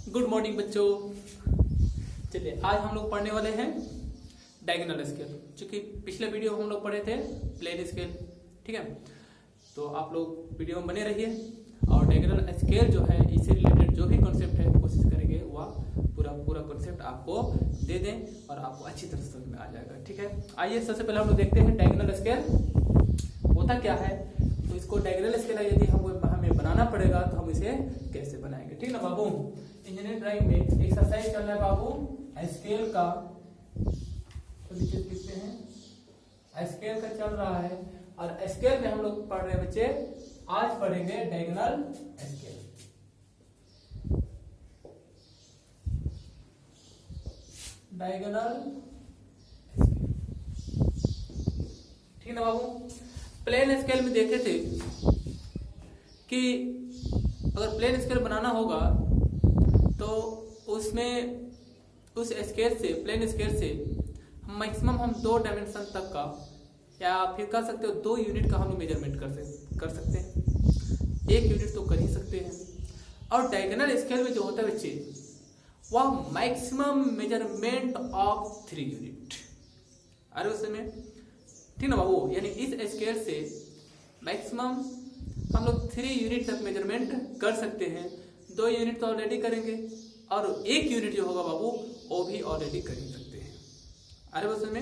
Good morning बच्चों। चलिए आज हम लोग पढ़ने वाले हैं डायगोनल स्केल। चूंकि पिछले वीडियो हम लोग पढ़े थे प्लेन स्केल, ठीक है। तो आप लोग वीडियो में बने रहिए और डायगोनल स्केल जो है इससे रिलेटेड जो भी कॉन्सेप्ट है कोशिश करेंगे वह पूरा कॉन्सेप्ट आपको दे दें और आपको अच्छी तरह समझ में आ जाएगा, ठीक है। आइए सबसे पहले हम लोग देखते हैं डायगोनल स्केल होता क्या है। तो इसको डायगोनल स्केल यदि हमें बनाना पड़ेगा तो हम इसे कैसे बनाएंगे, ठीक ना बाबू। इंजीनियरिंग ड्राइंग में एक्सरसाइज चल रहा है बाबू स्केल का, तो नीचे लिखते हैं स्केल का चल रहा है और स्केल में हम लोग पढ़ रहे हैं बच्चे, आज पढ़ेंगे डायगोनल स्केल। डायगोनल स्केल, ठीक ना बाबू। प्लेन स्केल में देखे थे कि अगर प्लेन स्केल बनाना होगा तो उसमें उस स्केल से प्लेन स्केल से मैक्सिमम हम 2 डायमेंशन तक का या फिर कर सकते हो 2 यूनिट का हम लोग मेजरमेंट कर सकते हैं। 1 यूनिट तो कर ही सकते हैं। और डायगोनल स्केल में जो होता है बच्चे वह मैक्सिमम मेजरमेंट ऑफ 3 यूनिट। अरे उसमें ठीक ना बाबू, यानी इस स्केल से मैक्सिमम हम लोग 3 यूनिट तक मेजरमेंट कर सकते हैं। 2 यूनिट तो ऑलरेडी करेंगे और 1 यूनिट जो होगा बाबू वो भी ऑलरेडी कर ही सकते हैं। अरे बस में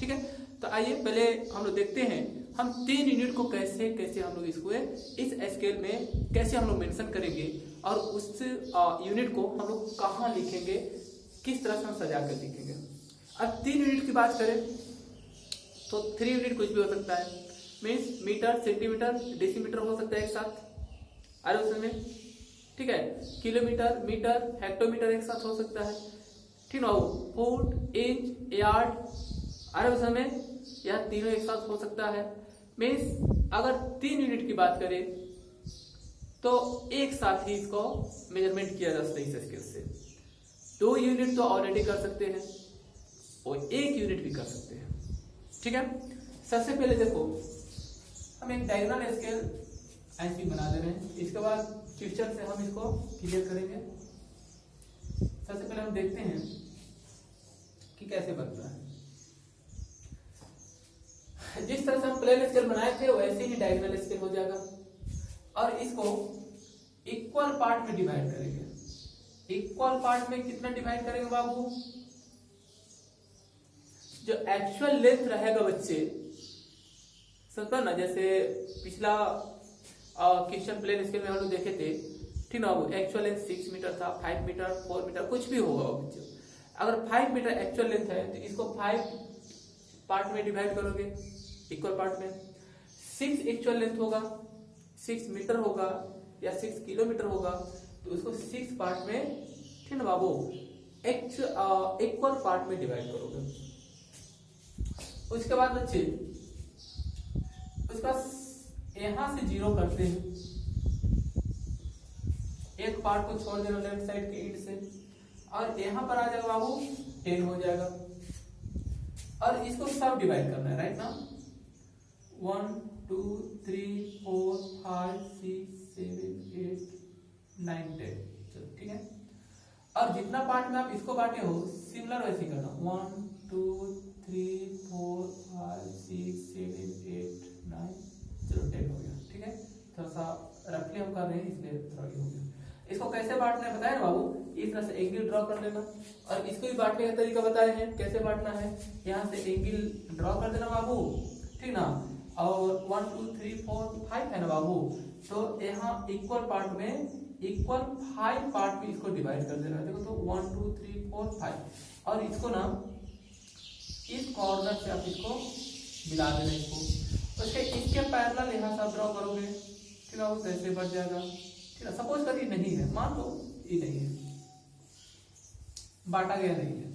ठीक है। तो आइए पहले हम लोग देखते हैं हम 3 यूनिट को कैसे हम लोग इसको इस स्केल में कैसे हम लोग मेंशन करेंगे और उस यूनिट को हम लोग कहाँ लिखेंगे, किस तरह से हम सजा कर लिखेंगे। अब 3 यूनिट की बात करें तो 3 यूनिट कुछ भी हो सकता है, मीन्स मीटर, सेंटीमीटर, डेसीमीटर हो सकता है एक साथ। अरे उसमें ठीक है, किलोमीटर, मीटर, हेक्टोमीटर एक साथ हो सकता है, ठीक ना। फुट, इंच, यार्ड, अरे उसमें यह तीनों एक साथ हो सकता है। मीन्स अगर 3 यूनिट की बात करें तो एक साथ ही इसको मेजरमेंट किया जा सकता है इस स्केल से। 2 यूनिट तो ऑलरेडी कर सकते हैं और 1 यूनिट भी कर सकते हैं, ठीक है। सबसे पहले देखो हम एक डायगोनल स्केल ऐसे बना दे रहे हैं, इसके बाद पिक्चर से हम इसको क्लियर करेंगे। सबसे पहले हम देखते हैं कि कैसे बनता है। जिस तरह से हम प्लेन स्केल बनाए थे वैसे ही डायगोनल स्केल हो जाएगा और इसको इक्वल पार्ट में डिवाइड करेंगे। इक्वल पार्ट में कितना डिवाइड करेंगे बाबू, जो एक्चुअल लेंथ रहेगा बच्चे समझ ना। जैसे पिछला क्वेश्चन प्लेन स्केल में हम लोग देखे थे, ठीक ना बाबू। एक्चुअल लेंथ 6 मीटर था, 5 मीटर, 4 मीटर कुछ भी होगा बच्चे। अगर 5 मीटर एक्चुअल लेंथ है तो इसको 5 पार्ट में डिवाइड करोगे इक्वल पार्ट में। 6 एक्चुअल लेंथ होगा, 6 मीटर होगा या 6 किलोमीटर होगा तो उसको 6 पार्ट में, ठीक ना बाबू, इक्वल पार्ट में डिवाइड करोगे। उसके बाद बच्चे उसका यहां से 0 करते हैं, एक पार्ट को छोड़ देना लेफ्ट साइड के एंड से और यहां पर आ जाएगा बाबू 10 हो जाएगा और इसको सब डिवाइड करना है, राइट ना। 1 2 3 4 5 6 7 8 9 10, चलो ठीक है। और जितना पार्ट में आप इसको बांटे हो सिमिलर वैसे करना, 1 2 3 4 5 6 7 8 9, चलो 10 हो गया, ठीक है। थोड़ा सा रफली हम कर रहे हैं इसलिए थोड़ा हो गया। इसको कैसे बांटना है बताया ना बाबू, इस तरह से एंगल ड्रॉ कर लेना और इसको भी बांटने का तरीका बताए हैं कैसे बांटना है। यहाँ से एंगल ड्रॉ कर देना बाबू, ठीक ना। और 1 2 3 4 5 है ना बाबू, तो यहाँ इक्वल पार्ट में इक्वल 5 पार्ट में इसको डिवाइड कर देना। देखो तो 1 2 3 4 5 और इसको ना इस कॉर्नर से आप इसको मिला देना इसको। उसके इसके पैरेलल यहाँ से आप ड्रॉ करोगे, ठीक है, वो ऐसे बढ़ जाएगा, ठीक है। सपोज करिए नहीं है, मान लो ये नहीं है, बांटा गया नहीं है,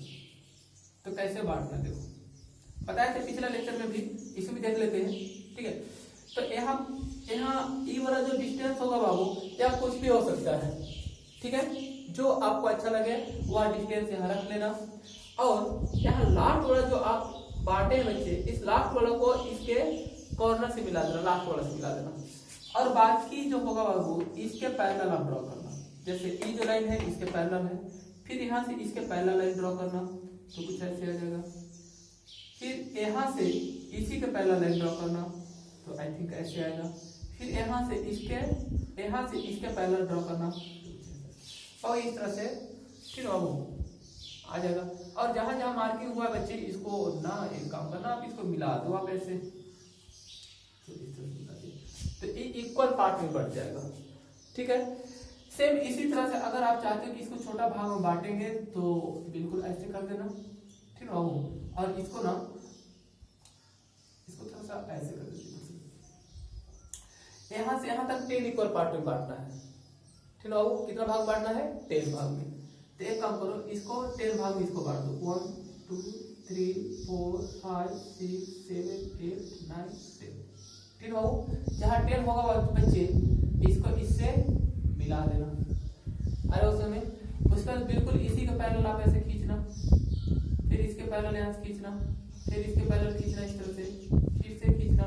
तो कैसे बांटना देखो बताया था पिछला लेक्चर में भी, इसमें भी देख लेते हैं, ठीक है। तो यहाँ ये वाला जो डिस्टेंस होगा बाबू या कुछ भी हो सकता है, ठीक है। जो आपको अच्छा लगे वह डिस्टेंस यहाँ रख लेना और यहाँ लास्ट वाला जो आप बांटे बच्चे, इस लास्ट वाला को इसके कॉर्नर से मिला देना, लास्ट वाला से मिला देना और बाकी जो होगा बाबू इसके पैरेलल आप ड्रॉ करना। जैसे ई जो लाइन है इसके पैरेलल है, फिर यहाँ से इसके पैरेलल लाइन ड्रॉ करना तो कुछ ऐसे आ जाएगा, फिर यहाँ से इसी के पैरेलल लाइन ड्रॉ करना तो आई थिंक ऐसे आएगा, फिर यहाँ से इसके पैरेलल ड्रॉ करना और इस तरह से फिर अब आ जाएगा। और जहां जहां मार्किंग हुआ है बच्चे इसको ना एक काम करना, आप इसको मिला दो आप ऐसे, तो इस तरह से मिला दो तो इक्वल पार्ट में बढ़ जाएगा। ठीक है, सेम इसी तरह से अगर आप चाहते हो कि इसको छोटा भाग में बांटेंगे तो बिल्कुल ऐसे कर देना। ठीक है, और इसको ना थोड़ा सा ऐसे कर देना, यहां से यहां तक 10 इक्वल पार्ट में बांटना है। ठीक है, कितना भाग बांटना है? 10 भाग में। तो एक काम करो, इसको 10 भाग में इसको बांट दो, 1 2 3 4 5 6 7 8 9 10। ठीक है, जहां 10 होगा बच्चे इसको इससे मिला देना। अरे उस समय उसके बाद बिल्कुल इसी के पैरेलल आप ऐसे खींचना, फिर इसके पैरेलल यहाँ से खींचना, फिर इसके पैरेलल खींचना इस तरह से, फिर से खींचना।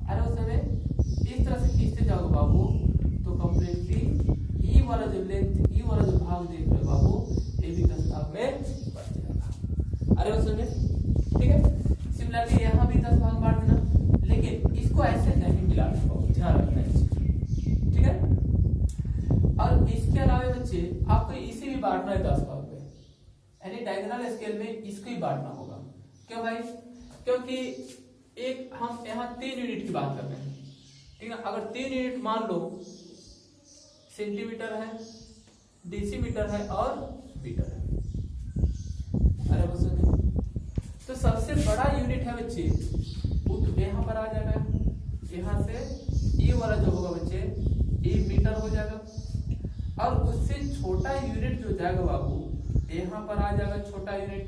अरे उस समय इस तरह से खींचते जाओ बाबू तो कंप्लीटली ई वाला जो लेंथ, ई वाला जो भाग देख रहे हो बाबू, ये भी 10 भाग में बढ़ जाएगा। अरे उस समय ठीक है, सिमिलरली यहाँ भी 10 भाग बांट देना, लेकिन इसको ऐसे नहीं मिलाना बाबू, ध्यान रखना है। ठीक है, और इसके अलावा बच्चे आपको इसे भी बांटना है 10 भाग में, यानी डायगोनल स्केल में इसको ही बांटना होगा। क्यों भाई? क्योंकि एक हम यहाँ 3 यूनिट की बात कर रहे हैं। ठीक है, अगर 3 यूनिट मान लो सेंटीमीटर है, डेसीमीटर है और मीटर है। अरे बस तो सबसे बड़ा यूनिट है बच्चे वो तो यहाँ पर आ जाएगा, यहाँ से ये वाला जो होगा बच्चे ये मीटर हो जाएगा, और उससे छोटा यूनिट जो जाएगा बाबू यहाँ पर आ जाएगा छोटा यूनिट,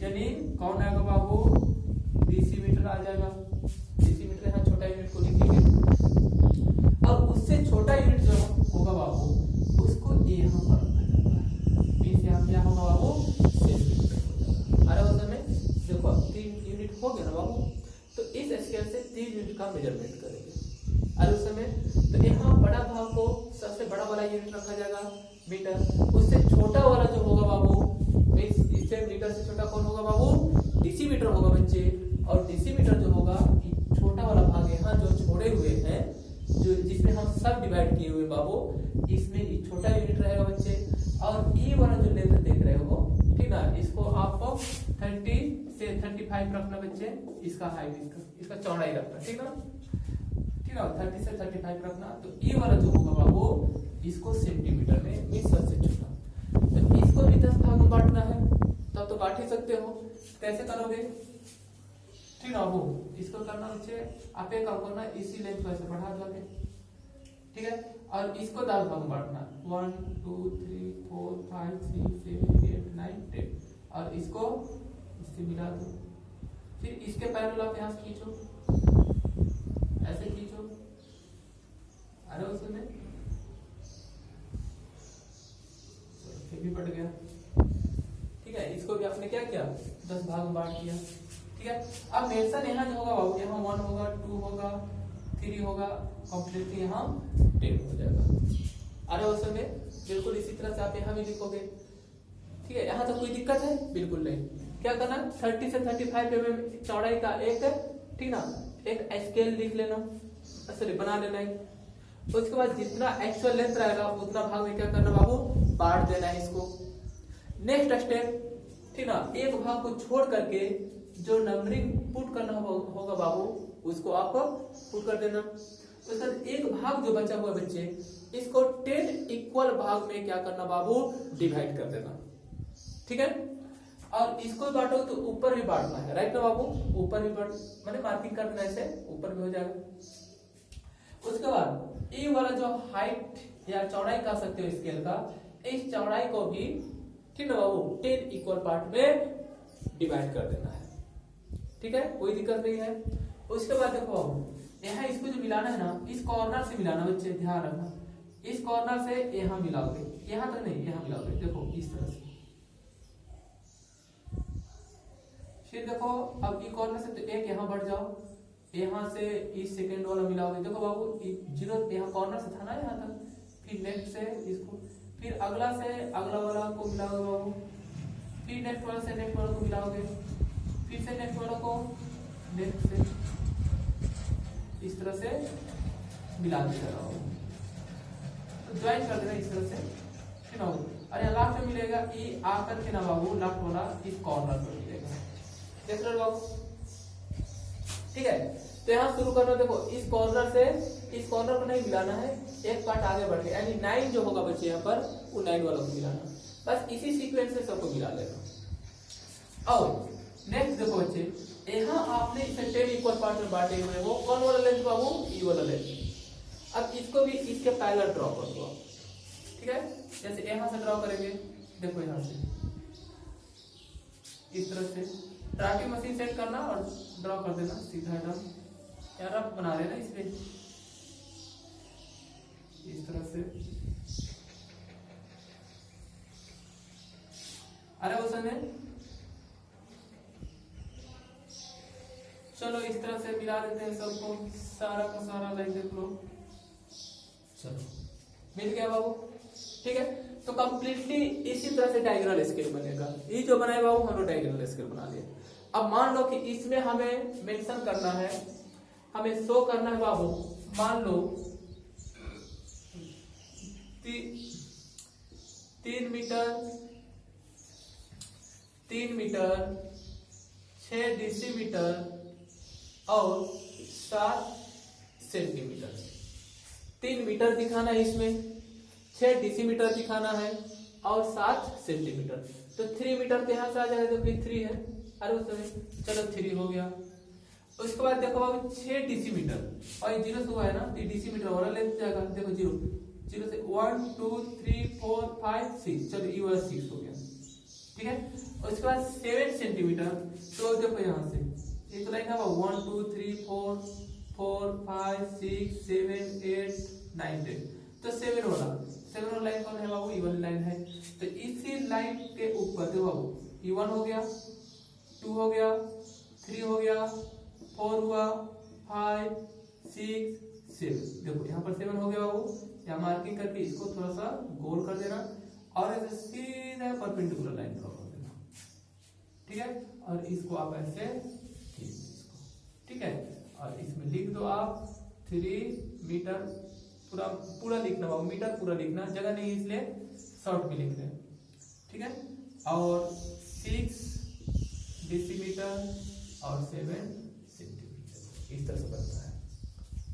यानी कौन आएगा बाबू? डेसीमीटर आ जाएगा। डेसीमीटर यहाँ छोटा यूनिट को लिखेंगे, और उससे छोटा यूनिट जो होगा बाबू उसको यहाँ पर रखा जाता है, बीच यहाँ क्या होगा बाबू? सेंटीमीटर हो जाएगा। अरे उस समय देखो 3 यूनिट हो गया ना बाबू, तो इस स्केल से 3 यूनिट का मेजरमेंट करेंगे। अरे उस समय तो यहाँ बड़ा भाग को सबसे बड़ा वाला यूनिट रखा जाएगा मीटर, उससे छोटा वाला जो होगा बाबू, इससे मीटर से छोटा कौन होगा बाबू? डेसीमीटर होगा बच्चे। और डेसीमीटर जो होगा छोटा वाला भाग यहाँ जो छोड़े हुए हैं, जो जिसमें हम सब डिवाइड किए हुए बाबू, इसमें ये छोटा यूनिट रहेगा बच्चे। और ये वाला जो लेंथ देख रहे हो, ठीक ना, इसको आपको 30 से 35 रखना बच्चे, इसका हाइट, इसका चौड़ाई रखना। ठीक ना, ठीक है, 30 से 35 रखना। तो ये वाला जो होगा बाबू इसको सेंटीमीटर में मीन सबसे छोटा, तो इसको भी 10 भाग में बांटना है। तब तो बांट ही सकते हो, कैसे करोगे? ठीक है, वो इसको करना बच्चे आप एक काम करना, इसी लेंथ को ऐसे बढ़ा दोगे। ठीक है, और इसको 10 भाग में बांटना, 1 2 3 4 5 6 7 8 9 10, और इसको इससे मिला दो। फिर इसके पैरेलल आप यहाँ से खींचो, ऐसे खींचो। अरे उसमें फिर भी बढ़ गया। ठीक है, इसको भी आपने क्या किया? 10 भाग में बांट दिया। ठीक है, अब मेंशन यहाँ जो होगा बाबू, यहाँ 1 होगा, 2 होगा, 3 होगा, कंप्लीटली यहाँ 10 हो जाएगा। अरे उस समय बिल्कुल इसी तरह से आप यहाँ भी लिखोगे। ठीक है, यहाँ तो कोई दिक्कत है बिल्कुल नहीं। क्या करना? 30 से 35 mm चौड़ाई का एक, ठीक ना, एक स्केल लिख लेना, सॉरी बना लेना है। उसके बाद जितना एक्चुअल लेंथ रहेगा उतना भाग में क्या करना बाबू? बांट देना है इसको। नेक्स्ट स्टेप, ठीक ना, एक भाग को छोड़ करके जो नंबरिंग पुट करना होगा बाबू उसको आप पुट कर देना। उसके बाद एक भाग जो बचा हुआ बच्चे, इसको 10 इक्वल भाग में क्या करना बाबू? डिवाइड कर देना। ठीक है, और इसको बांटो तो ऊपर भी बांटना है, राइट ना बाबू? ऊपर भी बांट मैंने मार्किंग कर देना, ऐसे ऊपर भी हो जाएगा। उसके बाद ये वाला जो हाइट या चौड़ाई कह सकते हो स्केल का, इस चौड़ाई को भी, ठीक ना बाबू, 10 इक्वल पार्ट में डिवाइड कर देना है। ठीक है, कोई दिक्कत नहीं है। उसके बाद देखो यहाँ इसको जो मिलाना है ना, इस कॉर्नर से मिलाना बच्चे, ध्यान रखना। इस कॉर्नर से यहाँ मिलाओगे, यहाँ तक नहीं, यहाँ मिलाओगे। देखो इस तरह से, फिर देखो अब ई कॉर्नर से तो एक यहाँ बढ़ जाओ, यहाँ से इस सेकेंड वाला मिलाओगे। देखो बाबू 0 यहाँ कॉर्नर से था ना यहाँ तक, फिर नेक्स्ट से इसको, फिर अगला से अगला वाला को मिलाओगे बाबू, फिर नेक्स्ट वाला से नेक्स्ट वाला को मिलाओगे, फिर से नेक्स्ट वाला को नेक्स्ट से, इस तरह से मिलाते जाओ, तो ज्वाइन कर देना इस तरह से, ठीक है। और यहाँ लास्ट में मिलेगा ई आकर के ना बाबू लास्ट वाला इस कॉर्नर पर मिलेगा, देख रहे हो बाबू, ठीक है। तो यहाँ शुरू करना, देखो इस कॉर्नर से इस कॉर्नर को नहीं मिलाना है, एक पार्ट आगे बढ़ के, यानी 9 जो होगा बच्चे यहाँ पर वो 9 वाला को मिलाना, बस इसी सीक्वेंस से सबको मिला लेना। और नेक्स्ट देखो बच्चे, यहाँ आपने इसे 10 इक्वल पार्ट में बांटे हुए, वो कौन वाला लेंथ बाबू, ई वाला लेंथ। अब इसको भी इसके पैरेलल ड्रॉ कर दो, ठीक है। जैसे यहाँ से ड्रॉ करेंगे, देखो यहाँ से इस तरह से ड्राफ्टिंग मशीन सेट करना और ड्रॉ कर देना सीधा एकदम, यार आप बना लेना इस पे इस तरह से, अरे वो समय चलो इस तरह से मिला देते हैं सबको, सारा का सारा लाइन देख लो, चलो मिल गया बाबू, ठीक है। तो कंप्लीटली इसी तरह से डायगोनल स्केल बनेगा, ये जो बनाए बाबू हम लोग डायगोनल स्केल बना लिए। अब मान लो कि इसमें हमें मेंशन करना है, हमें शो करना है बाबू, मान लो 3 मीटर 6 डेसीमीटर और 7 सेंटीमीटर, 3 मीटर दिखाना है इसमें, 6 डेसीमीटर दिखाना है और 7 सेंटीमीटर। तो 3 मीटर के यहाँ से आ जाएगा, तो फिर 3 है, अरे उस समय चलो 3 हो गया। उसके बाद देखो बाबू 6 डेसीमीटर और 0 से हुआ है ना, तो डेसीमीटर वाला लेंथ जाएगा, देखो 0 से 1 2 3 4 5 6, चलो ये वाला 6 हो गया, ठीक है। और उसके बाद 7 सेंटीमीटर, तो देखो यहाँ से एक लाइन है 1 2 3 4 4 5 6 7 8 9 10, तो 7 वाला लाइन कौन है बाबू, ये वाली लाइन है। तो इसी लाइन के ऊपर देखो बाबू ये 1 हो गया, 2 हो गया, 3 हो गया, 4 हुआ, 5 6 7, देखो यहाँ पर 7 हो गया बाबू, यहाँ मार्किंग करके इसको थोड़ा सा गोल कर देना और ऐसे सीधा परपेंडिकुलर लाइन ड्रॉ कर देना, ठीक है। और इसको आप ऐसे ठीक है, और इसमें लिख दो आप 3 मीटर, पूरा लिखना बाबू, मीटर पूरा लिखना, जगह नहीं इसलिए शॉर्ट में लिख रहे हैं, ठीक है। और 6 डेसीमीटर और 7 सेंटीमीटर, इस तरह से बनता है।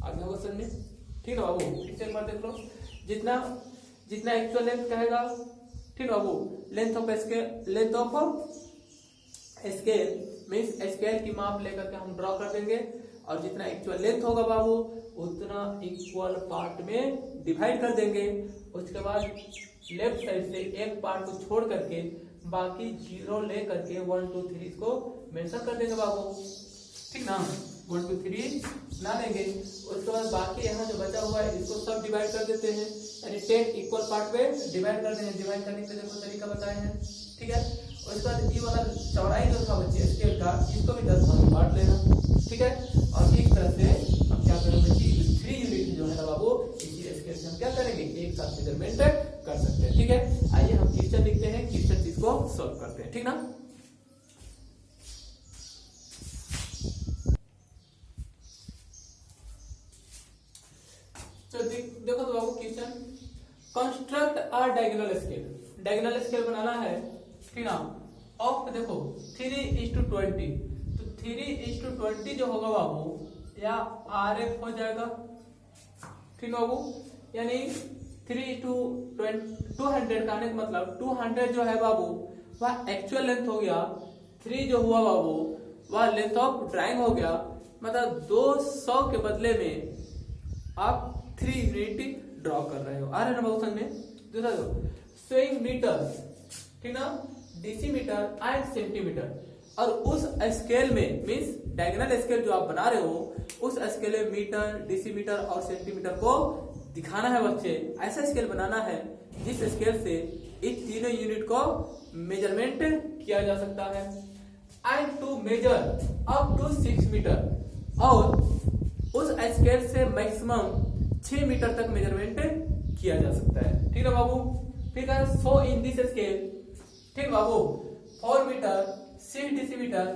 आगे होगा समझे, ठीक है बाबू, एक बार देख लो, जितना एक्चुअल लेंथ कहेगा, ठीक है बाबू, length of scale means scale की माप लेकर के हम ड्रॉ कर देंगे, और जितना एक्चुअल लेंथ होगा बाबू उतना इक्वल पार्ट में डिवाइड कर देंगे। उसके बाद लेफ्ट साइड से एक पार्ट को छोड़ करके बाकी 0 ले करके 1 2 3 इसको मेंशन कर देंगे बाबू, ठीक ना, 1 2 3 बना देंगे। उसके बाद बाकी यहाँ जो बचा हुआ है इसको सब डिवाइड कर देते हैं, यानी 10 इक्वल पार्ट में डिवाइड कर देंगे। डिवाइड करने के देखो तरीका बताए हैं, ठीक है। उसके बाद ये वाला चौड़ाई जो था बच्चे स्केल का, इसको भी 10 भाग में बांट लेना, ठीक है। और इस तरह से हम क्या करेंगे बच्चे, 3 यूनिट जो है ना बाबू, इसी स्केल से हम क्या करेंगे, एक साथ मेजरमेंट कर सकते हैं, ठीक है। आइए हम क्वेश्चन लिखते हैं, क्वेश्चन इसको सॉल्व करते हैं, ठीक ना। तो देखो तो बाबू question, construct a diagonal scale, diagonal scale बनाना है, ठीक ना। ऑफ देखो 3:20, तो 3:20 जो होगा बाबू या RF हो जाएगा, ठीक बाबू, यानी 3:200 का मतलब 200 जो है बाबू वह एक्चुअल लेंथ हो गया, 3 जो हुआ बाबू वह लेंथ ऑफ ड्राइंग हो गया, मतलब 200 के बदले में आप 3 यूनिट ड्रॉ कर रहे हो। आ रहे ना बाबू समझ में, दूसरा दो स्विंग मीटर, ठीक ना, डेसीमीटर एंड सेंटीमीटर, और उस स्केल में मींस डायगोनल स्केल जो आप बना रहे हो उस स्केल में मीटर, डेसीमीटर और सेंटीमीटर को दिखाना है बच्चे। ऐसा स्केल बनाना है जिस स्केल से इन तीनों यूनिट को मेजरमेंट किया जा सकता है, and to measure up to 6 metre, और उस स्केल से मैक्सिमम 6 मीटर तक मेजरमेंट किया जा सकता है। ठीक है बाबू। फिर कहा सो इन दिस स्केल, ठीक बाबू, 4 मीटर 6 डेसीमीटर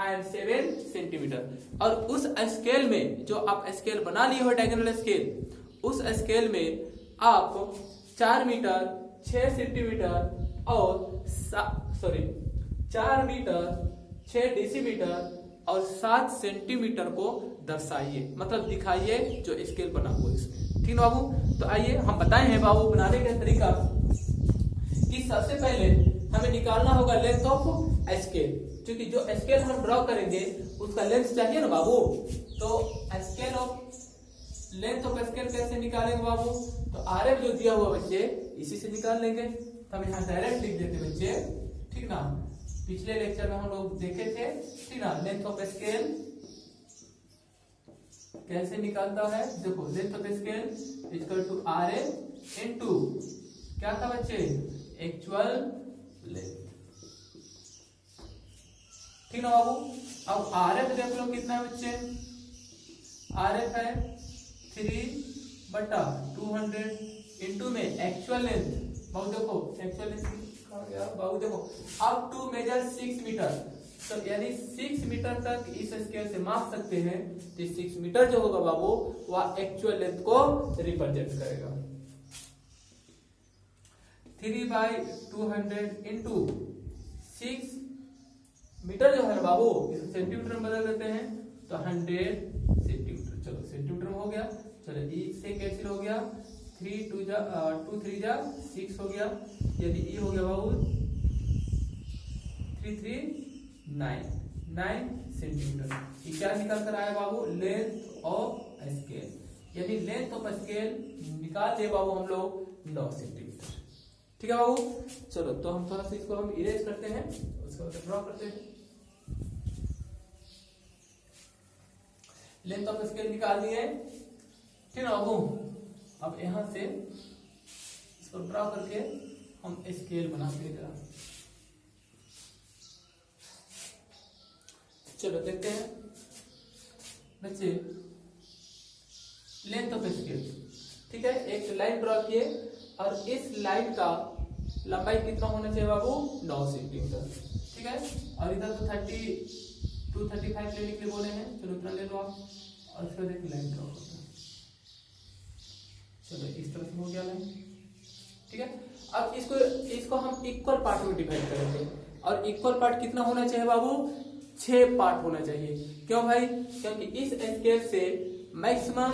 एंड 7 सेंटीमीटर। और उस स्केल में जो आप स्केल बना लिए हो डायगोनल स्केल, उस स्केल में आप 4 मीटर 6 सेंटीमीटर और 4 मीटर 6 डेसीमीटर और 7 सेंटीमीटर को दर्शाइए, मतलब दिखाइए जो स्केल बना हुआ इसमें। ठीक है बाबू। तो आइए हम बताए हैं बाबू बनाने का तरीका कि सबसे पहले हमें निकालना होगा लेंथ ऑफ स्केल, क्योंकि जो स्केल हम ड्रॉ करेंगे उसका लेंथ चाहिए ना बाबू। तो scale of length of scale कैसे निकालेंगे बाबू, तो आरएफ जो दिया हुआ बच्चे इसी से निकाल लेंगे। तो हम यहाँ डायरेक्ट लिख देते बच्चे, ठीक ना। पिछले लेक्चर में हम लोग देखे थे, ठीक ना, लेंथ ऑफ स्केल कैसे निकालता है। देखो length of scale equal to RF into क्या था बच्चे, एक्चुअल लेंथ। ठीक ना बाबू। अब आरएफ देख लो कितना है बच्चे, आरएफ है 3/200 इंटू में एक्चुअल लेंथ। बाबू देखो एक्चुअल लेंथ कहां गया बाबू, देखो अप टू मेजर 6 मीटर, तो यानी 6 मीटर तक इस स्केल से माप सकते हैं। तो 6 मीटर जो होगा बाबू वह एक्चुअल लेंथ को रिप्रेजेंट करेगा। 3/200 इंटू 6 मीटर जो है ना बाबू, इसको सेंटीमीटर में बदल देते हैं तो 100 सेंटीमीटर। चलो सेंटीमीटर में हो गया, चलो इससे कैंसिल हो गया, 3 2 3 6 हो गया, यानी ये हो गया बाबू 9 सेंटीमीटर। ये क्या निकाल कर आया बाबू, लेंथ ऑफ स्केल, यानी लेंथ ऑफ स्केल निकाल दे बाबू हम लोग 9 सेंटीमीटर। ठीक है बाबू। चलो तो हम थोड़ा सा इसको हम इरेज करते हैं, उसको ड्रॉ करते हैं। लेंथ ऑफ स्केल निकाल दिए, ठीक है बाबू। अब यहां से इसको ड्रॉ करके हम स्केल बनाते हैं। चलो देखते हैं बच्चे, लेंथ ऑफ स्केल, ठीक है। एक लाइन ड्रॉ किए और इस लाइन का लंबाई कितना होना चाहिए बाबू, 9 सेंटीमीटर, ठीक है। और इधर तो 35 लेने के लिए बोले हैं, चलो इतना ले लो आप। और उसके बाद एक लाइन ड्रॉ करते हैं। चलो इस तरह से हो गया लाइन, ठीक है। अब इसको हम इक्वल पार्ट में डिवाइड करेंगे, और इक्वल पार्ट कितना होना चाहिए बाबू, 6 पार्ट होना चाहिए। क्यों भाई, क्योंकि इस स्केल से मैक्सिमम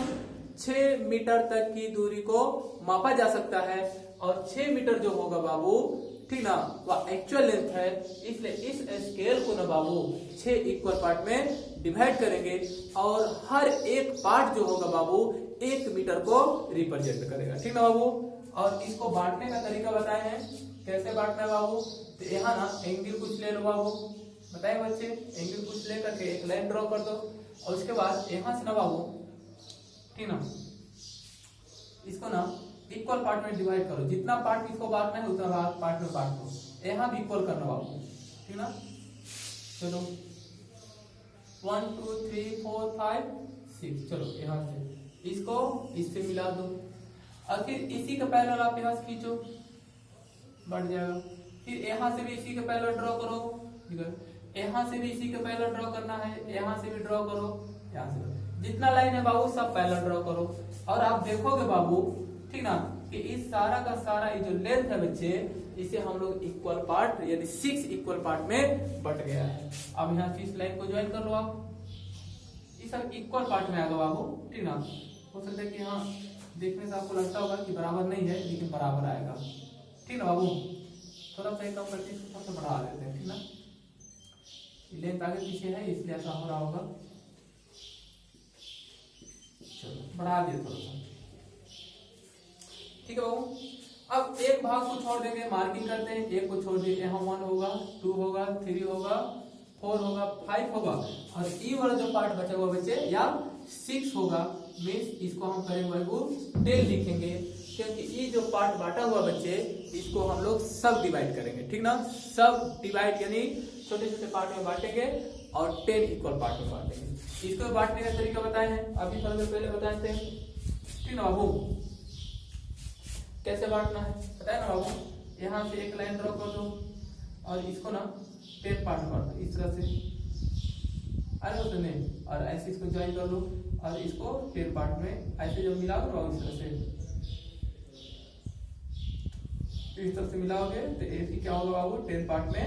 6 मीटर तक की दूरी को मापा जा सकता है, और 6 मीटर जो होगा बाबू, ठीक ना, वह एक्चुअल लेंथ है। इसलिए इस स्केल को ना बाबू 6 इक्वल पार्ट में डिवाइड करेंगे, और हर एक पार्ट जो होगा बाबू 1 मीटर को रिप्रेजेंट करेगा, ठीक ना बाबू। और इसको बांटने का तरीका बताए हैं, कैसे बांटना है बाबू। तो यहाँ ना एंगल कुछ ले लो बाबू, बताए बच्चे, एंगल कुछ लेकर के एक लाइन ड्रॉ कर दो, और उसके बाद यहाँ से ना बाबू, ठीक ना, इसको ना इक्वल पार्ट में डिवाइड करो। जितना पार्ट इसको बांटना है उतना पार्ट में बांट दो। यहाँ भी इक्वल करना बाबू, ठीक ना। चलो 1 2 3 4 5 6, चलो यहाँ से इसको इससे मिला दो, और फिर इसी का पैरेलल आप यहाँ से खींचो, बढ़ जाएगा। फिर यहाँ से भी इसी का पैरेलल ड्रॉ करो, यहाँ से भी इसी का पैरेलल ड्रॉ करना है, यहाँ से भी ड्रॉ करो, यहाँ से जितना लाइन है बाबू सब पैरेलल ड्रॉ करो। और आप देखोगे बाबू, ठीक ना, कि इस सारा का सारा ये जो लेंथ है बच्चे, इसे हम लोग इक्वल पार्ट यानी 6 इक्वल पार्ट में बट गया है। अब यहाँ से इस लाइन को ज्वाइन कर लो आप, ये सब इक्वल पार्ट में आएगा बाबू, ठीक ना। हो सकता है कि यहाँ देखने से आपको लगता होगा कि बराबर नहीं है, लेकिन बराबर आएगा, ठीक ना बाबू। थोड़ा सा कम करके थोड़ा सा बढ़ा देते हैं, ठीक ना। लेंथ आगे पीछे है इसलिए ऐसा हो रहा होगा, चलो बढ़ा दिए थोड़ा सा, ठीक है बाबू। अब एक भाग को छोड़ देंगे, मार्किंग करते हैं, एक को छोड़ देंगे, यहाँ 1 होगा, 2 होगा, 3 होगा, 4 होगा, 5 होगा, और ई वाला जो पार्ट बचा हुआ बच्चे या 6 होगा, मीन्स इसको हम करेंगे बाबू 10 लिखेंगे, क्योंकि ये जो पार्ट बांटा हुआ बच्चे इसको हम लोग सब डिवाइड करेंगे, ठीक ना। सब डिवाइड यानी छोटे छोटे पार्ट में बांटेंगे और 10 इक्वल पार्ट में बांटेंगे। इसको बांटने का तरीका बताए हैं, अभी थोड़ा देर पहले बताए थे, ठीक ना बाबू। कैसे बांटना है पता है ना बाबू। यहाँ से एक लाइन ड्रॉ कर दो और इसको ना 10 पार्ट में बांट दो इस तरह से, अरे वो नहीं, और ऐसे इसको ज्वाइन कर लो और इसको 10 पार्ट में ऐसे जब मिलाओ बाबू इस तरह से मिलाओगे तो एक क्या होगा बाबू 10 पार्ट में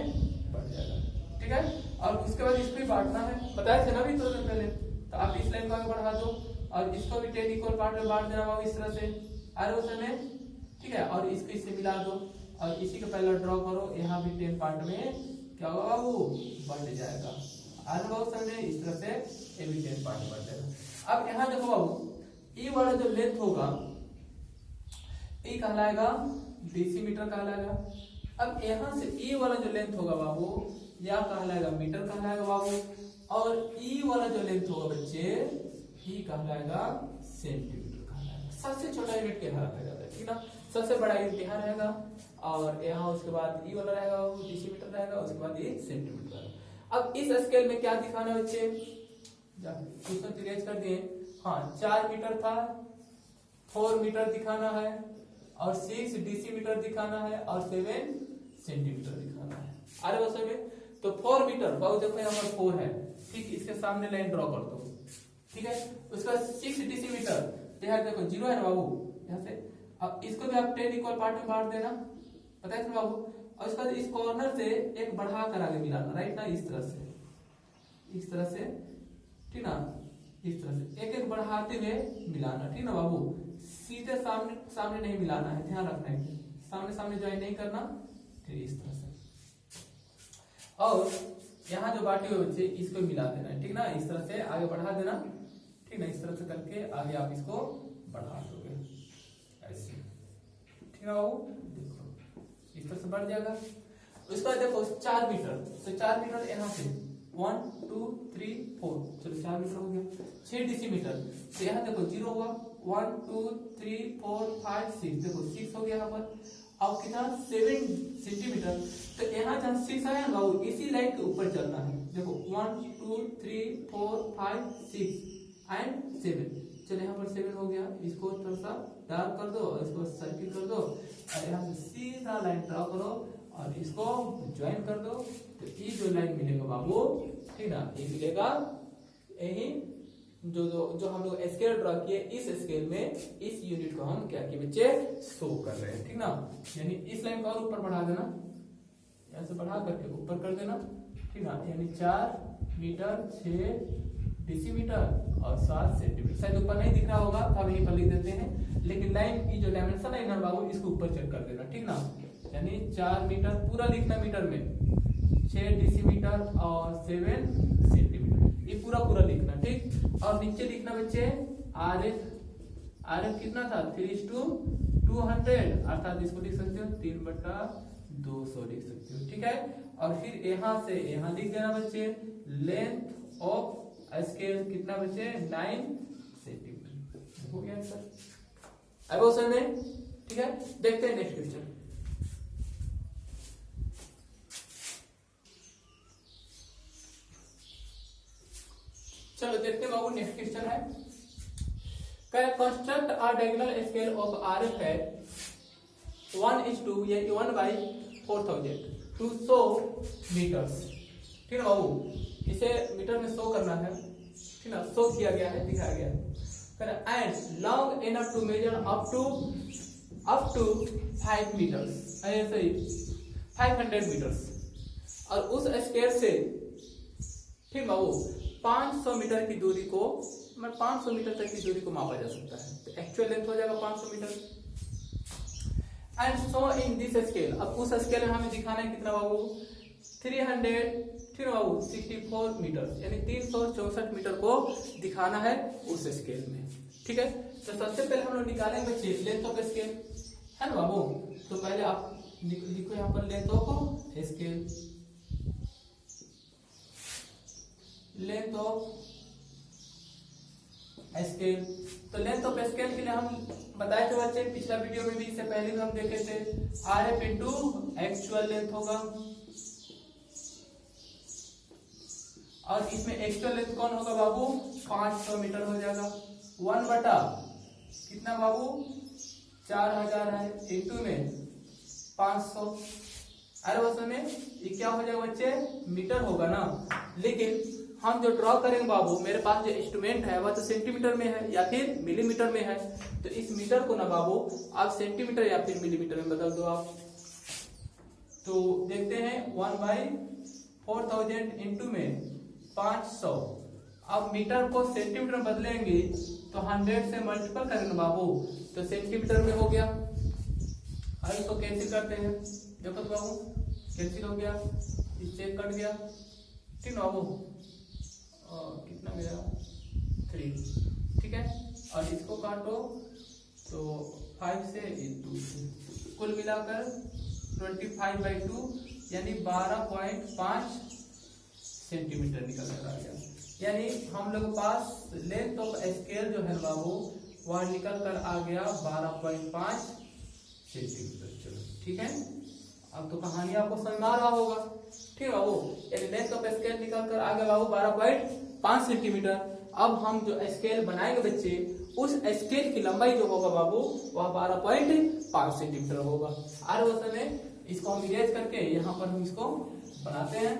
बढ़ जाएगा। ठीक है, और उसके बाद इसको भी बांटना है, बताया था ना भी थोड़ा देर पहले। तो आप इस लाइन को आगे बढ़ा दो और इसको भी 10 इक्वल पार्ट में बांट देना बाबू इस तरह से, अरे वो समय। ठीक है, और इसको इससे मिला दो और इसी को पहले ड्रॉ करो, यहाँ भी 10 पार्ट में क्या होगा बाबू बढ़ जाएगा, अरे बाबू समझे। इस तरह से ये भी 10 पार्ट में बढ़ जाएगा। अब यहाँ देखो बाबू, ई वाला जो लेंथ होगा ई कहलाएगा डेसीमीटर कहलाएगा। अब यहाँ से ई वाला जो लेंथ होगा बाबू यह कहलाएगा मीटर कहलाएगा बाबू, और ई वाला जो लेंथ होगा बच्चे ई कहलाएगा सेंटीमीटर कहलाएगा। सबसे छोटा यूनिट क्या रहेगा, ठीक ना, सबसे बड़ा यूनिट यहाँ रहेगा और यहाँ उसके बाद ई वाला रहेगा वो डेसीमीटर रहेगा, उसके बाद ये सेंटीमीटर रहेगा। अब इस स्केल में क्या दिखाना है बच्चे, क्वेश्चन क्लियर कर दिए। हाँ 4 मीटर था, 4 मीटर दिखाना है और 6 डेसीमीटर दिखाना है और 7 सेंटीमीटर दिखाना है। अरे बस में तो 4 मीटर बाबू देखो यहाँ पर 4 है, ठीक, इसके सामने लाइन ड्रॉ कर दो। ठीक है, उसका 6 डेसीमीटर यहाँ देखो 0 है ना बाबू यहाँ से। अब इसको भी आप 10 इक्वल पार्ट में बांट देना, पता है बाबू। और उसका इस कॉर्नर से एक बढ़ा कर आगे मिलाना, राइट ना, इस तरह से, ठीक ना, इस तरह से एक एक बढ़ाते हुए मिलाना, ठीक ना बाबू। सीधे सामने नहीं मिलाना है, ध्यान रखना है, सामने ज्वाइन नहीं करना, फिर इस तरह से। और यहाँ जो बाटे हुए बच्चे इसको मिला देना है, ठीक ना, इस तरह से आगे बढ़ा देना, ठीक ना, इस तरह से करके आगे आप इसको बढ़ा दोगे ऐसे, ठीक है बाबू। देखो इस तरह से बढ़ जाएगा। उसका देखो 4 मीटर, तो 4 मीटर यहाँ से 1 2 3 4, चलो 4 मीटर हो गया। 6 डेसीमीटर, तो यहाँ देखो 0 हुआ, 1 2 3 4 5 6, देखो 6 हो गया यहाँ पर। अब कितना 7 सेंटीमीटर, तो यहाँ जहाँ 6 आया ना बाबू इसी लाइन के ऊपर चलना है। देखो 1 2 3 4 5 6 एंड 7, चलो यहाँ पर 7 हो गया, इसको थोड़ा सा डार्क कर दो और इसको सर्किल कर दो और यहाँ से सीधा लाइन ड्रॉ करो और इसको ज्वाइन कर दो, तो ये जो लाइन मिलेगा बाबू, ठीक ना, ये मिलेगा यही जो हम लोग स्केल ड्रॉ किए, इस स्केल में इस यूनिट को हम क्या किए बच्चे शो कर रहे हैं, ठीक ना। यानी इस लाइन को और ऊपर बढ़ा देना, यहाँ से बढ़ा करके ऊपर कर देना, ठीक ना, यानी 4 मीटर 6 डेसीमीटर और 7 सेंटीमीटर। शायद ऊपर नहीं दिख रहा होगा तो अब यहीं पर लिख देते हैं, लेकिन लाइन की जो डायमेंशन है ना बाबू इसको ऊपर चेक कर देना, ठीक ना। यानी 4 मीटर पूरा लिखना मीटर में, 6 डेसीमीटर और 7 सेंटीमीटर, ये पूरा लिखना, ठीक। और नीचे लिखना बच्चे RF कितना था 3:200, अर्थात इसको लिख सकते हो 3/200 लिख सकते हो, ठीक है। और फिर यहाँ से यहाँ लिख देना बच्चे लेंथ ऑफ स्केल कितना बच्चे 9 सेंटीमीटर, हो गया सर। अब क्वेश्चन में, ठीक है, देखते हैं नेक्स्ट क्वेश्चन। चलो देखते हैं बाबू, नेक्स्ट क्वेश्चन है, construct a diagonal scale of RF है 1:1 या 1/4000 टू शो मीटर्स, ठीक है बाबू। इसे मीटर में शो करना है, ठीक ना, शो किया गया है, दिखाया गया है। And long enough to measure up to 5 metres, ऐसे ही 500 मीटर्स, और उस स्केल से, ठीक बाबू, 500 मीटर की दूरी को, 500 मीटर तक की दूरी को मापा जा सकता है, तो एक्चुअल लेंथ हो जाएगा 500 metre. And so in this scale, अब उस स्केल में हमें दिखाना है कितना बाबू 300, ठीक है बाबू 64 मीटर, यानी 364 मीटर को दिखाना है उस स्केल में, ठीक है। तो सबसे पहले हम लोग निकालेंगे बच्चे लेंथ ऑफ स्केल, है ना बाबू। तो पहले आप लिखो यहाँ पर length of scale, length of scale. तो लेंथ ऑफ स्केल के लिए हम बताए थे बच्चे पिछला वीडियो में भी, इससे पहले भी हम देखे थे, RF इंटू एक्चुअल लेंथ होगा, और इसमें एक्चुअल लेंथ कौन होगा बाबू 500 मीटर हो जाएगा, 1 बटा कितना बाबू 4000 है इंटू में 500। अरे वो समय ये क्या हो जाएगा बच्चे, मीटर होगा ना। लेकिन हम जो ड्रॉ करेंगे बाबू, मेरे पास जो इंस्ट्रूमेंट है वह तो सेंटीमीटर में है या फिर मिलीमीटर में है, तो इस मीटर को ना बाबू आप सेंटीमीटर या फिर मिलीमीटर में बदल दो आप। तो देखते हैं 1/4000 इंटू में 500। अब मीटर को सेंटीमीटर में बदलेंगे तो 100 से मल्टीपल करेंगे बाबू, तो सेंटीमीटर में हो गया। अब इसको कैंसिल करते हैं, देखो तो बाबू कैंसिल हो गया, इससे कट गया, ठीक ना बाबू। कितना मेरा 3, ठीक है। और इसको काटो तो 5 से 2 से, कुल मिलाकर 25/2 यानी 12.5 सेंटीमीटर निकल कर आ गया। यानी हम लोग पास लेंथ ऑफ स्केल जो है बाबू वह निकल कर आ गया 12.5 सेंटीमीटर। चलो ठीक है, अब तो कहानी आपको समझ में आ रहा होगा, ठीक है बाबू। यानी लेंथ ऑफ स्केल निकल कर आ गया बाबू 12.5 सेंटीमीटर। अब हम जो स्केल बनाएंगे बच्चे, उस स्केल की लंबाई जो होगा बाबू वह 12.5 सेंटीमीटर होगा। और उस समय इसको हम इरेज करके यहाँ पर हम इसको बनाते हैं।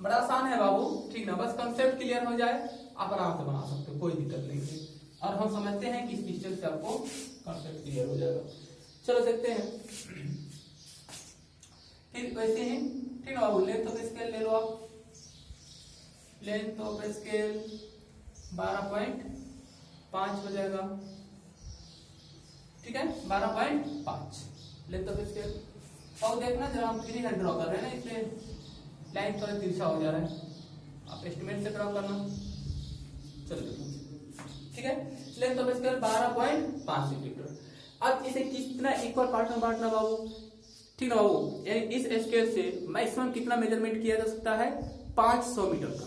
बड़ा आसान है बाबू, ठीक ना, बस कंसेप्ट क्लियर हो जाए आप आराम से बना सकते हो, कोई दिक्कत नहीं है। और हम समझते हैं कि इस पिक्चर से आपको कंसेप्ट क्लियर हो जाएगा। चलो देखते हैं फिर वैसे ही, ठीक है बाबू। लेंथ ऑफ स्केल ले लो आप, लेंथ ऑफ स्केल 12.5 हो जाएगा, ठीक है, 12.5 लेंथ ऑफ स्केल। और देखना जरा हम फ्री हैंड ड्रॉ कर रहे हैं ना, इसलिए लाइन थोड़ा तिरछा हो जा रहा है, आप एस्टिमेट से ड्रॉ करना। चलो ठीक है, लेंथ ऑफ स्केल 12.5 सेंटीमीटर। अब इसे कितना इक्वल पार्ट में बांटना बाबू, ठीक है बाबू। यानी इस स्केल से मैक्सिमम कितना मेजरमेंट किया जा सकता है, 500 मीटर का,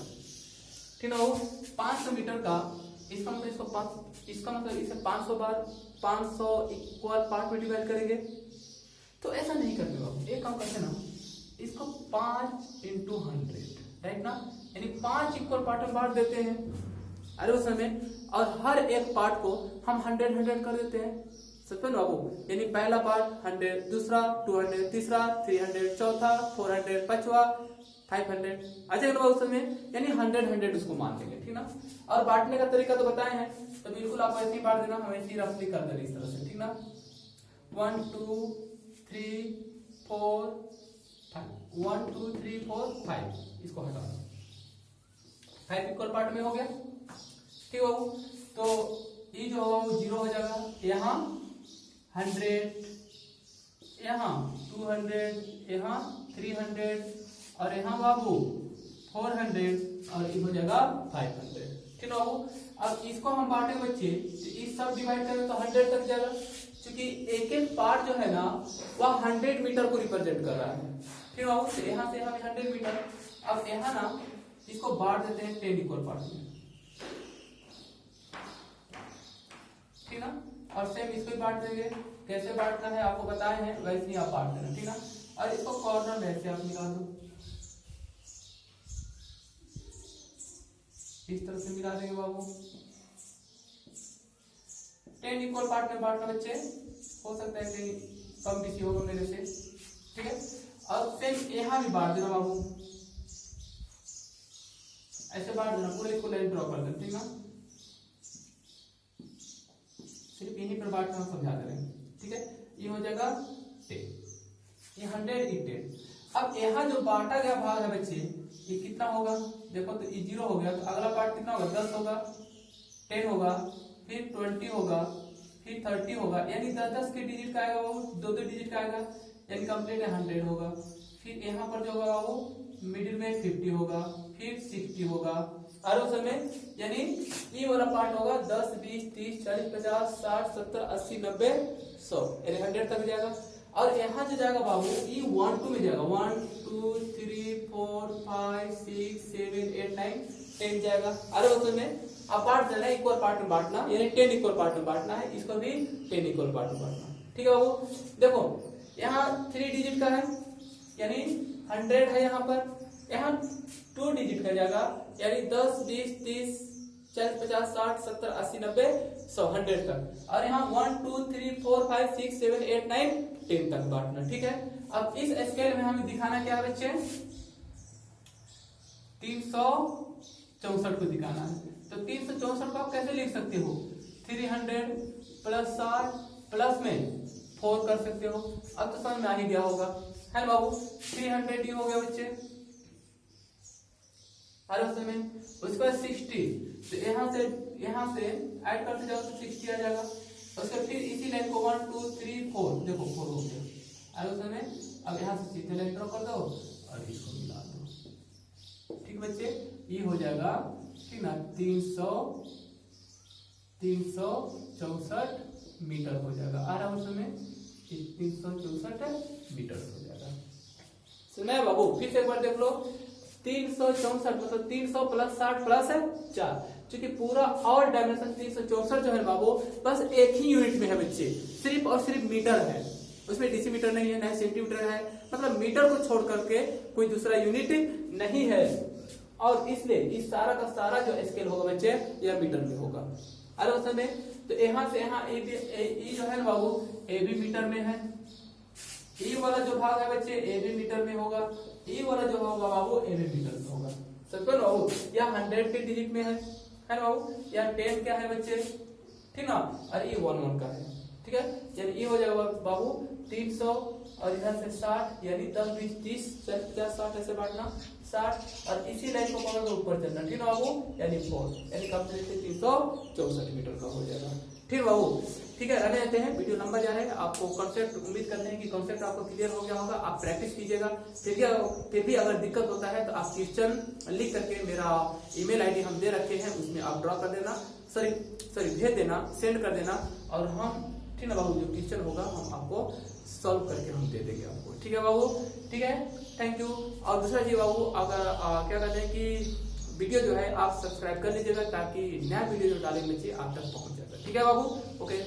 ठीक है बाबू। 500 मीटर का, इसका मतलब इसे 500 बार 500 इक्वल पार्ट में डिवाइड करेंगे। तो ऐसा नहीं करते बाबू, एक काम करते ना, इसको 5 into 100, राइट ना, यानी 5 इक्वल पार्ट में बांट देते हैं। अरे उस समय और हर एक पार्ट को हम 100 कर देते हैं, समझ बाबू। यानी पहला पार्ट 100, दूसरा 200, तीसरा 300, चौथा 400, पांचवा 500 आ जाएगा बाबू समय। यानी 100 उसको मान लेंगे, ठीक ना। और बांटने का तरीका तो बताए हैं, तो बिल्कुल आप ऐसे ही बांट देना, हम ऐसे ही रफली कर देंगे इस तरह से, ठीक ना। 1 2 3 4 5 1 2 3 4 5, इसको हटा दो, 5 इक्वल पार्ट में हो गया, ठीक है बाबू। तो ये जो होगा वो 0 हो जाएगा, यहाँ 100, यहाँ 200, यहाँ 300 और यहाँ बाबू 400 और ये हो जाएगा 500, ठीक है बाबू। अब इसको हम बांटे बच्चे, तो इस सब डिवाइड करें तो 100 तक जाएगा, क्योंकि एक एक पार्ट जो है ना वह 100 मीटर को रिप्रेजेंट कर रहा है, ठीक है बाबू। तो यहाँ से यहाँ 100 मीटर। अब यहाँ ना इसको बांट देते हैं 10 इक्वल पार्ट में, ठीक ना। और सेम इसको भी बांट देंगे, कैसे बांटना है आपको बताए हैं, वैसे ही आप बांट देना, ठीक ना। और इसको कॉर्नर में ऐसे आप मिला दो, इस तरह से मिला देंगे बाबू। 10 इक्वल पार्ट में बांटना बच्चे, हो सकता है कहीं कम बेसी होगा मेरे से, ठीक है। और सेम यहाँ भी बांट देना बाबू, ऐसे बांट देना, पूरे इसको लाइन ड्रॉ कर देना, ठीक ना। सिर्फ यहीं पर बांटना हम समझा दे रहे हैं, ठीक है। ये हो जाएगा 10, ये 100 ये 10। अब यहाँ जो बांटा गया भाग है बच्चे, ये कितना होगा, देखो तो ये 0 हो गया, तो अगला पार्ट कितना होगा, 10 होगा, 10 होगा, फिर 20 होगा, फिर 30 होगा, यानी 10 के डिजिट का आएगा वो, 2 डिजिट का आएगा, यानी कंप्लीट 100 होगा। फिर यहाँ पर जो होगा वो मिडिल में 50 होगा, फिर 60 होगा, और उस समय यानी ये वाला पार्ट होगा 10 20 30 40 50 60 70 80 90 100, यानी 100 तक जाएगा। और यहाँ जो जाएगा बाबू ये 1 2 में जाएगा, 1 2 3 4 5 6 7 8 9 10 जाएगा। अरे उसमें अब बांट देना, इक्वल पार्ट में बांटना, यानी 10 इक्वल पार्ट में बांटना है, इसको भी 10 इक्वल पार्ट में बांटना, ठीक है बाबू। देखो यहाँ 3 डिजिट का है, यानी 100 है, यहाँ पर यहाँ 2 डिजिट का जाएगा, यानी 10 20 30 40 50 60 70 80 90 100 100 तक, और यहाँ 1 2 3 4 5 6 7 8 9 10 तक बांटना। ठीक है, अब इस स्केल में हमें दिखाना क्या है बच्चे, 364 को दिखाना है। तो 364 को आप कैसे लिख सकते हो, 300 प्लस 60 प्लस में 4 कर सकते हो। अब तो समझ में आ ही गया होगा, है ना बाबू। 300 ये हो गया बच्चे, हर उसमें उसके बाद 60, तो यहाँ से ऐड करते जाओ तो 60 आ जाएगा। उसके फिर इसी लाइन को 1 2 3 4, देखो 4 हो गया, हर उसमें। अब यहाँ से सीधे लाइन ड्रॉ कर दो और इसको मिला दो। ठीक बच्चे, ये हो जाएगा ठीक ना, 364 मीटर हो जाएगा, आ रहा उसमें 364 मीटर हो जाएगा। सुना है बाबू, फिर से एक बार देख लो, 364 मतलब 300 प्लस 60 प्लस है 4, क्योंकि पूरा और डायमेंशन 364 जो है बाबू बस एक ही यूनिट में है बच्चे, सिर्फ और सिर्फ मीटर है, उसमें डेसीमीटर नहीं है, ना सेंटीमीटर है, मतलब मीटर को छोड़ करके कोई दूसरा यूनिट नहीं है। और इसलिए इस सारा का सारा जो स्केल होगा बच्चे यह मीटर में होगा। अरे उस समय तो यहाँ से यहाँ ए जो है ना बाबू ए भी मीटर में है, ई वाला जो भाग है बच्चे ए भी मीटर में होगा, ई वाला जो होगा बाबू ए भी मीटर में होगा। समझो बाबू, या 100 के डिजिट में है ना बाबू, या 10 क्या है बच्चे, ठीक ना, और ये 11 का है। ठीक है, यानी ये हो जाएगा बाबू 300 और इधर से 60, यानी 10 20 30 50 60 ऐसे बांटना 60, और इसी लाइन को पकड़ के ऊपर चलना। ठीक है बाबू, यानी 4, यानी कंप्लीट 364 मीटर का हो जाएगा। ठीक बाबू, ठीक है, रहने देते हैं, वीडियो लंबा जा रहा है। आपको कॉन्सेप्ट उम्मीद करते हैं कि कॉन्सेप्ट आपको क्लियर हो गया होगा। आप प्रैक्टिस कीजिएगा, फिर भी अगर दिक्कत होता है तो आप क्वेश्चन लिख करके मेरा ईमेल आईडी हम दे रखे हैं, उसमें आप ड्रॉ कर देना, सॉरी भेज देना, सेंड कर देना, और हम ठीक है बाबू जो क्वेश्चन होगा हम आपको सॉल्व करके हम दे देंगे आपको। ठीक है बाबू, ठीक है, थैंक यू। और दूसरा जी बाबू, अगर क्या कहते हैं कि वीडियो जो है आप सब्सक्राइब कर लीजिएगा, ताकि नया वीडियो जो डालेंगे बच्चे आप तक पहुंच जाएगा। ठीक है बाबू, ओके।